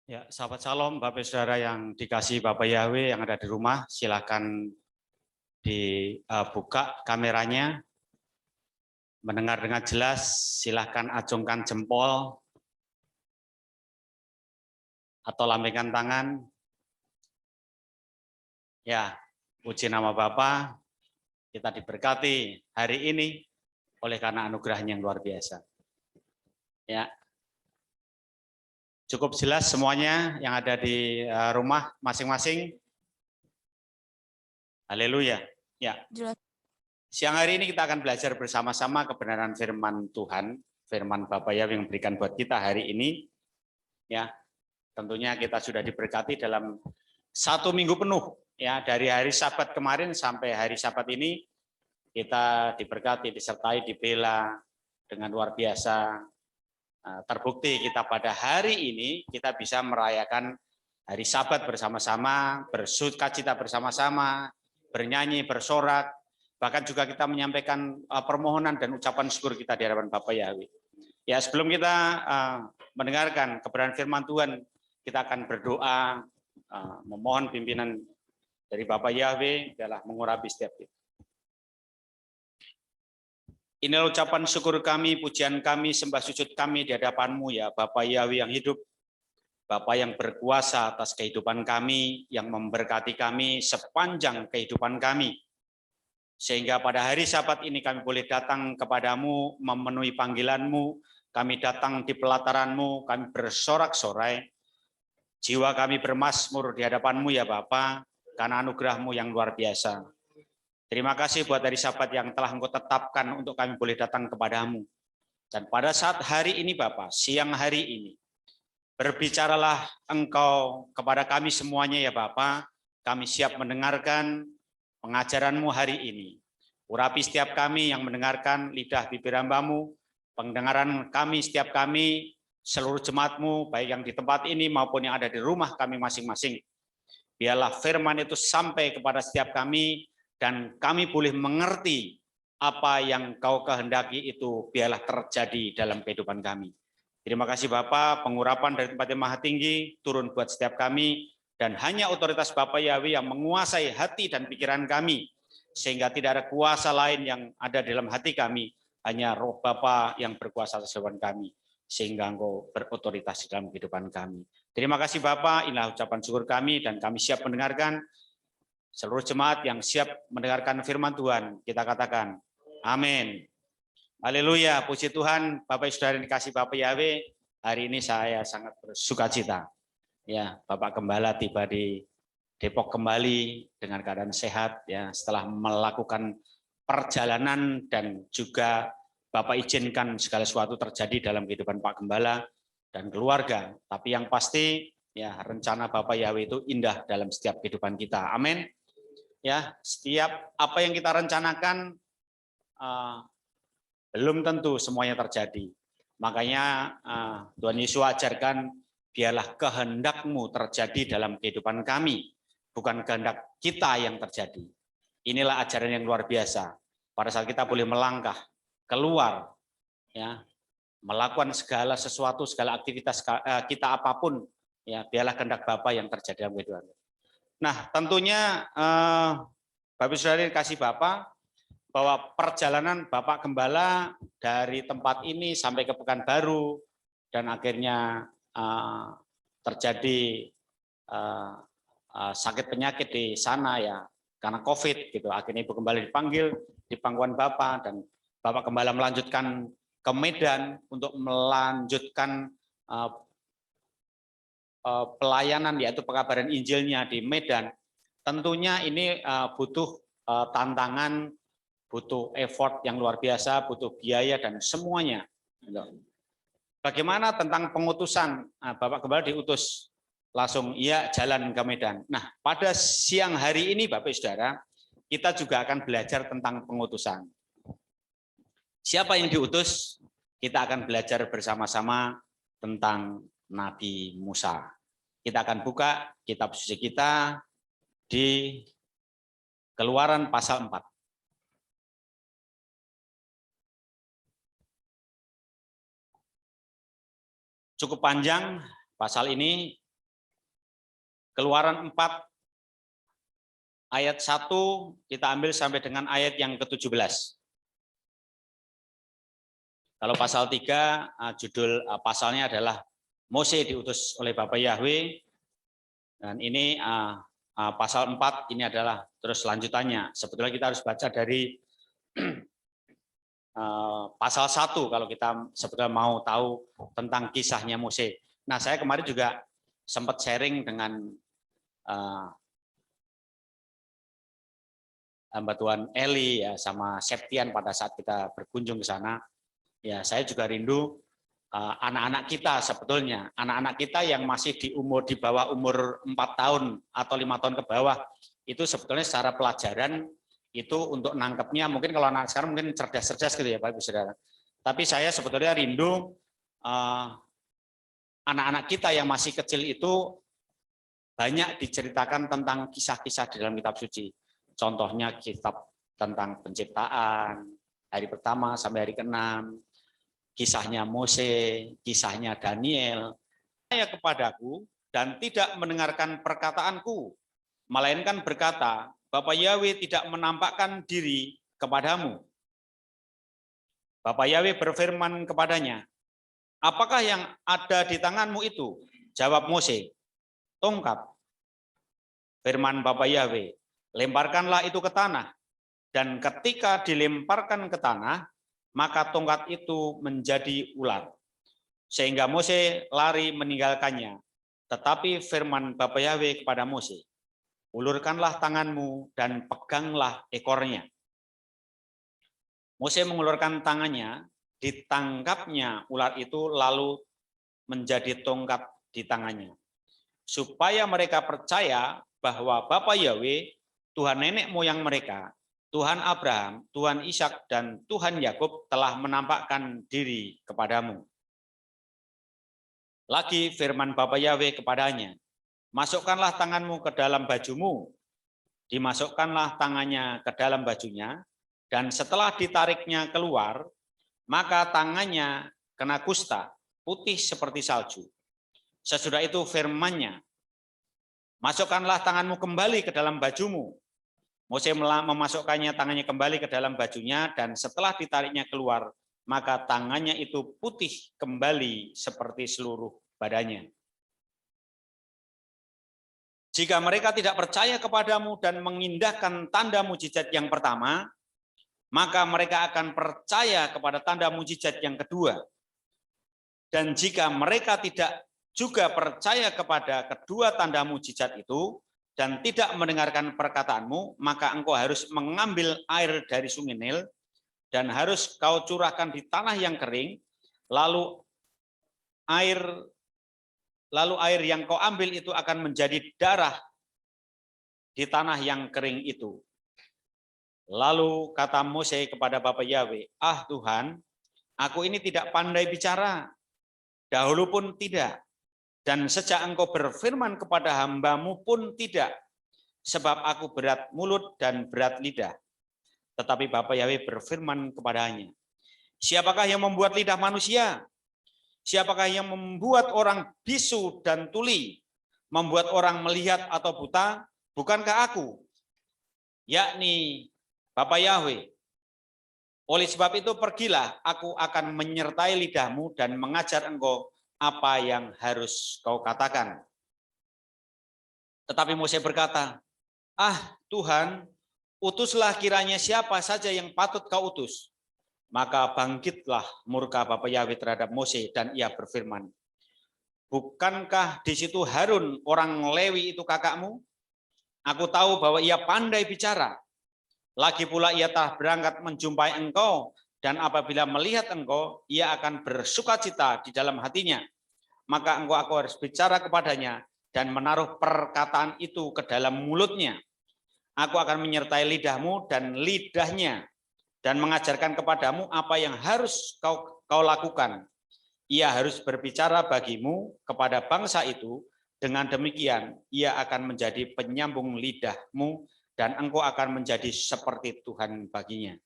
Ya, sahabat Shalom, Bapak Saudara yang dikasihi Bapak Yahweh yang ada di rumah, silakan dibuka kameranya, mendengar dengan jelas, silakan acungkan jempol atau lambaikan tangan. Ya, puji nama Bapa, kita diberkati hari ini oleh karena anugerahnya yang luar biasa. Ya, cukup jelas semuanya yang ada di rumah masing-masing. Haleluya. Ya. Siang hari ini kita akan belajar bersama-sama kebenaran firman Tuhan, firman Bapak Yahweh yang berikan buat kita hari ini. Ya, tentunya kita sudah diberkati dalam 1 minggu penuh. Ya, dari hari Sabat kemarin sampai hari Sabat ini kita diberkati, disertai, dibela dengan luar biasa. Terbukti kita pada hari ini kita bisa merayakan hari Sabat bersama-sama, bersukacita bersama-sama, bernyanyi, bersorak, bahkan juga kita menyampaikan permohonan dan ucapan syukur kita di hadapan Bapak Yahweh. Ya, sebelum kita mendengarkan kebenaran firman Tuhan, kita akan berdoa, memohon pimpinan dari Bapak Yahweh adalah mengurapi setiap kita. Inilah ucapan syukur kami, pujian kami, sembah sujud kami di hadapan-Mu ya Bapak Yahweh yang hidup, Bapa yang berkuasa atas kehidupan kami, yang memberkati kami sepanjang kehidupan kami. Sehingga pada hari Sabat ini kami boleh datang kepadamu, memenuhi panggilan-Mu, kami datang di pelataran-Mu, kami bersorak-sorai. Jiwa kami bermazmur di hadapan-Mu ya Bapa, karena anugerah-Mu yang luar biasa. Terima kasih buat hari Sabat yang telah Engkau tetapkan untuk kami boleh datang kepadamu. Dan pada saat hari ini Bapa, siang hari ini, berbicaralah Engkau kepada kami semuanya ya Bapa, kami siap mendengarkan pengajaran-Mu hari ini. Urapi setiap kami yang mendengarkan lidah bibir hamba-Mu, pendengaran kami setiap kami, seluruh jemaat-Mu, baik yang di tempat ini maupun yang ada di rumah kami masing-masing. Biarlah firman itu sampai kepada setiap kami, dan kami boleh mengerti apa yang Kau kehendaki itu biarlah terjadi dalam kehidupan kami. Terima kasih Bapak, pengurapan dari tempat yang maha tinggi turun buat setiap kami, dan hanya otoritas Bapak Yahweh yang menguasai hati dan pikiran kami, sehingga tidak ada kuasa lain yang ada dalam hati kami, hanya roh Bapa yang berkuasa atas kehidupan kami, sehingga Engkau berotoritas dalam kehidupan kami. Terima kasih Bapak, inilah ucapan syukur kami, dan kami siap mendengarkan. Seluruh jemaat yang siap mendengarkan firman Tuhan, kita katakan, amin. Haleluya, puji Tuhan, Bapak Saudara yang dikasih Bapak Yahweh, hari ini saya sangat bersukacita. Ya, Bapak Gembala tiba di Depok kembali dengan keadaan sehat ya, setelah melakukan perjalanan dan juga Bapak izinkan segala sesuatu terjadi dalam kehidupan Pak Gembala dan keluarga. Tapi yang pasti ya, rencana Bapak Yahweh itu indah dalam setiap kehidupan kita. Amin. Ya, setiap apa yang kita rencanakan belum tentu semuanya terjadi. Makanya Tuhan Yesus ajarkan, biarlah kehendak-Mu terjadi dalam kehidupan kami, bukan kehendak kita yang terjadi. Inilah ajaran yang luar biasa. Pada saat kita boleh melangkah keluar, ya, melakukan segala sesuatu, segala aktivitas kita apapun, ya, biarlah kehendak Bapa yang terjadi dalam kehidupan. Nah, tentunya Bapak Saudara kasih Bapak, bahwa perjalanan Bapak Gembala dari tempat ini sampai ke Pekanbaru dan akhirnya terjadi sakit penyakit di sana ya karena COVID gitu. Akhirnya Ibu Gembala dipanggil di pangkuan Bapak, dan Bapak Gembala melanjutkan ke Medan untuk melanjutkan pelayanan yaitu pekabaran Injilnya di Medan. Tentunya ini butuh tantangan, butuh effort yang luar biasa, butuh biaya dan semuanya. Bagaimana tentang pengutusan? Bapak Gembala diutus langsung ya jalan ke Medan. Nah, pada siang hari ini Bapak Saudara, kita juga akan belajar tentang pengutusan. Siapa yang diutus? Kita akan belajar bersama-sama tentang Nabi Musa. Kita akan buka kitab suci kita di Keluaran pasal 4. Cukup panjang pasal ini, Keluaran 4 ayat 1 kita ambil sampai dengan ayat yang ke-17. Kalau pasal 3 judul pasalnya adalah Mose diutus oleh Bapa Yahweh, dan ini pasal 4 ini adalah terus lanjutannya. Sebetulnya kita harus baca dari pasal 1 kalau kita sebetulnya mau tahu tentang kisahnya Mose. Nah, saya kemarin juga sempat sharing dengan hamba Tuhan Eli ya, sama Septian pada saat kita berkunjung ke sana. Ya, saya juga rindu anak-anak kita sebetulnya, anak-anak kita yang masih di bawah umur 4 tahun atau 5 tahun ke bawah, itu sebetulnya secara pelajaran itu untuk nangkepnya, mungkin kalau anak sekarang mungkin cerdas-cerdas gitu ya Pak Ibu Saudara. Tapi saya sebetulnya rindu anak-anak kita yang masih kecil itu banyak diceritakan tentang kisah-kisah di dalam kitab suci. Contohnya kitab tentang penciptaan, hari pertama sampai hari ke-6, kisahnya Mose, kisahnya Daniel. Saya kepadaku dan tidak mendengarkan perkataanku, melainkan berkata, Bapa Yahweh tidak menampakkan diri kepadamu. Bapa Yahweh berfirman kepadanya, apakah yang ada di tanganmu itu? Jawab Mose, tongkat. Firman Bapa Yahweh, lemparkanlah itu ke tanah. Dan ketika dilemparkan ke tanah, maka tongkat itu menjadi ular. Sehingga Mose lari meninggalkannya. Tetapi firman Bapa Yahweh kepada Mose, ulurkanlah tanganmu dan peganglah ekornya. Mose mengulurkan tangannya, ditangkapnya ular itu lalu menjadi tongkat di tangannya. Supaya mereka percaya bahwa Bapa Yahweh, Tuhan nenek moyang mereka, Tuhan Abraham, Tuhan Ishak, dan Tuhan Yakub telah menampakkan diri kepadamu. Lagi firman Bapa Yahweh kepadanya, masukkanlah tanganmu ke dalam bajumu. Dimasukkanlah tangannya ke dalam bajunya, dan setelah ditariknya keluar, maka tangannya kena kusta, putih seperti salju. Sesudah itu firman-Nya, masukkanlah tanganmu kembali ke dalam bajumu. Mose memasukkannya tangannya kembali ke dalam bajunya, dan setelah ditariknya keluar, maka tangannya itu putih kembali seperti seluruh badannya. Jika mereka tidak percaya kepadamu dan mengindahkan tanda mujizat yang pertama, maka mereka akan percaya kepada tanda mujizat yang kedua. Dan jika mereka tidak juga percaya kepada kedua tanda mujizat itu, dan tidak mendengarkan perkataanmu, maka engkau harus mengambil air dari sungai Nil, dan harus kau curahkan di tanah yang kering, lalu air yang kau ambil itu akan menjadi darah di tanah yang kering itu. Lalu kata Mose kepada Bapa Yahweh, ah Tuhan, aku ini tidak pandai bicara, dahulu pun tidak, dan sejak engkau berfirman kepada hambamu pun tidak, sebab aku berat mulut dan berat lidah. Tetapi Bapa Yahweh berfirman kepadanya, siapakah yang membuat lidah manusia? Siapakah yang membuat orang bisu dan tuli, membuat orang melihat atau buta? Bukankah aku, yakni Bapa Yahweh? Oleh sebab itu pergilah, aku akan menyertai lidahmu dan mengajar engkau apa yang harus kau katakan. Tetapi Mose berkata, ah Tuhan, utuslah kiranya siapa saja yang patut kau utus. Maka bangkitlah murka Bapa Yahweh terhadap Mose, dan ia berfirman, bukankah di situ Harun orang Lewi itu kakakmu? Aku tahu bahwa ia pandai bicara. Lagi pula ia telah berangkat menjumpai engkau, dan apabila melihat engkau, ia akan bersukacita di dalam hatinya. Maka aku harus bicara kepadanya dan menaruh perkataan itu ke dalam mulutnya. Aku akan menyertai lidahmu dan lidahnya, dan mengajarkan kepadamu apa yang harus kau lakukan. Ia harus berbicara bagimu kepada bangsa itu, dengan demikian ia akan menjadi penyambung lidahmu, dan engkau akan menjadi seperti Tuhan baginya.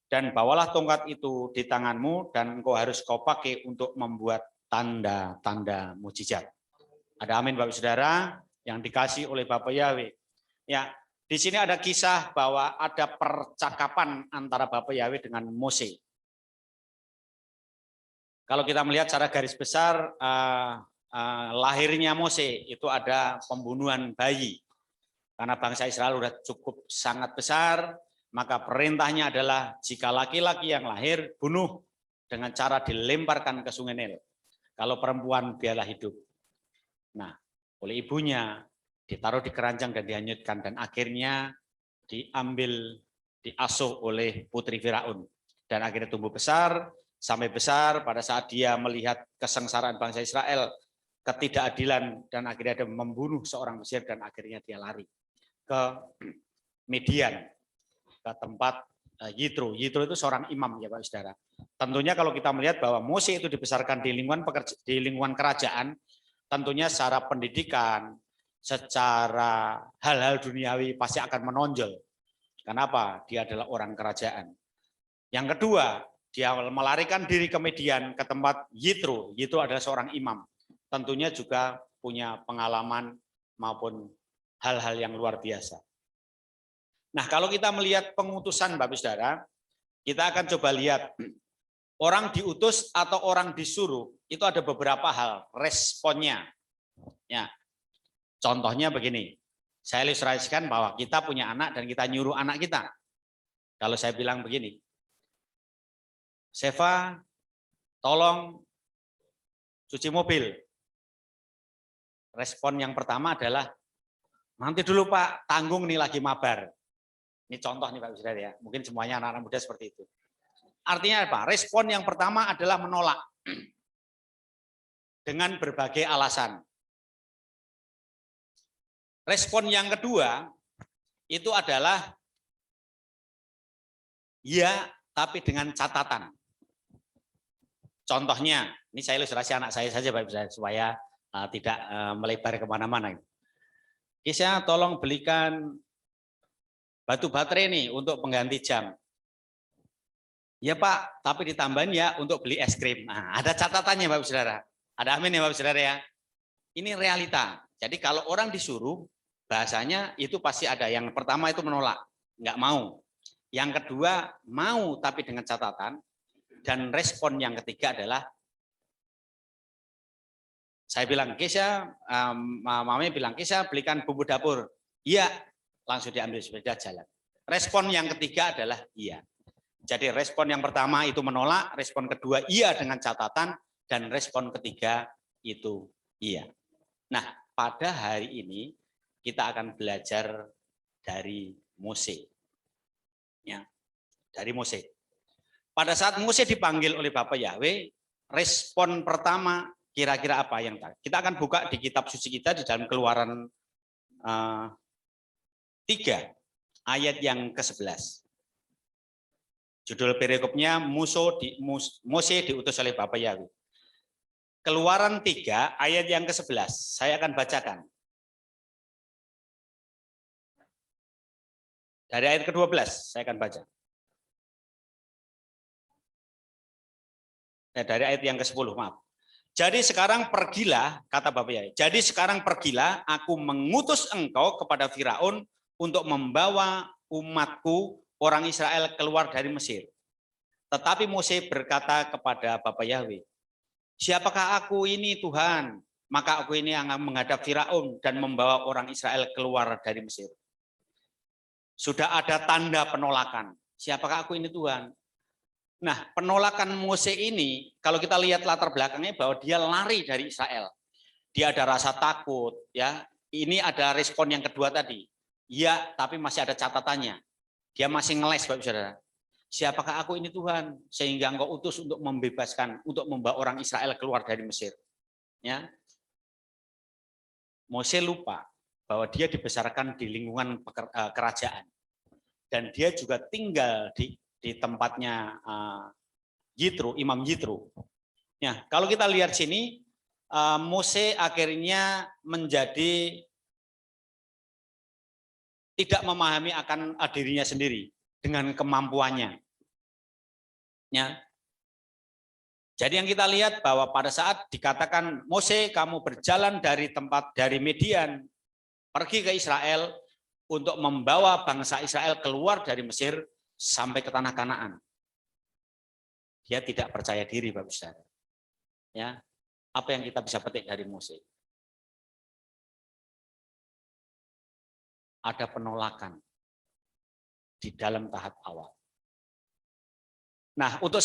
Dan bawalah tongkat itu di tanganmu, dan engkau harus kau pakai untuk membuat tanda-tanda mujizat. Ada amin Bapak Saudara. yang dikasih oleh Bapak Yahweh. Ya, di sini ada kisah bahwa ada percakapan antara Bapak Yahweh dengan Mose. Kalau kita melihat secara garis besar lahirnya Mose itu ada pembunuhan bayi. Karena bangsa Israel sudah cukup sangat besar, maka perintahnya adalah jika laki-laki yang lahir bunuh dengan cara dilemparkan ke Sungai Nil. Kalau perempuan biarlah hidup. Nah, oleh ibunya ditaruh di keranjang dan dihanyutkan, dan akhirnya diambil, diasuh oleh putri Firaun, dan akhirnya tumbuh besar sampai besar. Pada saat dia melihat kesengsaraan bangsa Israel, ketidakadilan, dan akhirnya dia membunuh seorang Mesir, dan akhirnya dia lari ke Midian, ke tempat Yitro. Yitro itu seorang imam ya Pak Saudara. Tentunya kalau kita melihat bahwa Mose itu dibesarkan di lingkungan kerajaan, tentunya secara pendidikan, secara hal-hal duniawi pasti akan menonjol. Kenapa? Dia adalah orang kerajaan. Yang kedua, dia melarikan diri ke Midian, ke tempat Yitro. Yitro adalah seorang imam. Tentunya juga punya pengalaman maupun hal-hal yang luar biasa. Nah, kalau kita melihat pengutusan Bapak Saudara, kita akan coba lihat orang diutus atau orang disuruh itu ada beberapa hal responnya. Ya, contohnya begini, saya ilustrasikan bahwa kita punya anak dan kita nyuruh anak kita. Kalau saya bilang begini, Seva, tolong cuci mobil. Respon yang pertama adalah, nanti dulu Pak, tanggung nih lagi mabar. Ini contoh nih Pak Saudara ya, mungkin semuanya anak-anak muda seperti itu. Artinya apa? Respon yang pertama adalah menolak dengan berbagai alasan. Respon yang kedua itu adalah ya, tapi dengan catatan. Contohnya, ini saya ilustrasi anak saya saja Pak Saudara, supaya tidak melebar kemana-mana. Kisah tolong belikan batu baterai nih untuk pengganti jam. Ya Pak, tapi ditambahin ya untuk beli es krim. Nah, ada catatannya Bapak Saudara. Ada amin ya Bapak Saudara ya. Ini realita. Jadi kalau orang disuruh, bahasanya itu pasti ada. Yang pertama itu menolak, nggak mau. Yang kedua mau tapi dengan catatan. Dan respon yang ketiga adalah, saya bilang, Kisah, mamanya bilang, Kisah belikan bumbu dapur. Iya, langsung diambil sepeda jalan. Respon yang ketiga adalah iya. Jadi respon yang pertama itu menolak, respon kedua iya dengan catatan, dan respon ketiga itu iya. Nah, pada hari ini kita akan belajar dari Mose. Ya, dari Mose. Pada saat Mose dipanggil oleh Bapak Yahweh, respon pertama kira-kira apa yang kita akan buka di kitab suci kita di dalam Keluaran 3 ayat yang ke-11. Judul perikopnya Mose diutus oleh Bapak Yahweh. Keluaran 3 ayat yang ke-11. Saya akan bacakan. Dari ayat ke-12 saya akan baca. Dari ayat yang ke-10, maaf. Jadi sekarang pergilah, kata Bapak Yahweh. Jadi sekarang pergilah, aku mengutus engkau kepada Firaun untuk membawa umatku orang Israel keluar dari Mesir. Tetapi Mose berkata kepada Bapak Yahweh, siapakah aku ini Tuhan? Maka aku ini akan menghadap Firaun dan membawa orang Israel keluar dari Mesir. Sudah ada tanda penolakan. Siapakah aku ini Tuhan? Nah, penolakan Mose ini, kalau kita lihat latar belakangnya bahwa dia lari dari Israel. Dia ada rasa takut, ya. Ini ada respon yang kedua tadi. Ya, tapi masih ada catatannya. Dia masih ngeles, Bapak Saudara. Siapakah aku ini Tuhan sehingga engkau utus untuk membebaskan, untuk membawa orang Israel keluar dari Mesir. Ya. Mose lupa bahwa dia dibesarkan di lingkungan kerajaan. Dan dia juga tinggal di tempatnya Yitro, Imam Yitro. Ya, kalau kita lihat sini, Mose akhirnya menjadi tidak memahami akan dirinya sendiri dengan kemampuannya. Ya. Jadi yang kita lihat bahwa pada saat dikatakan Mose kamu berjalan dari Midian pergi ke Israel untuk membawa bangsa Israel keluar dari Mesir sampai ke tanah Kanaan. Dia tidak percaya diri, Bapak Saudara. Ya, apa yang kita bisa petik dari Mose? Ada penolakan di dalam tahap awal. Nah, untuk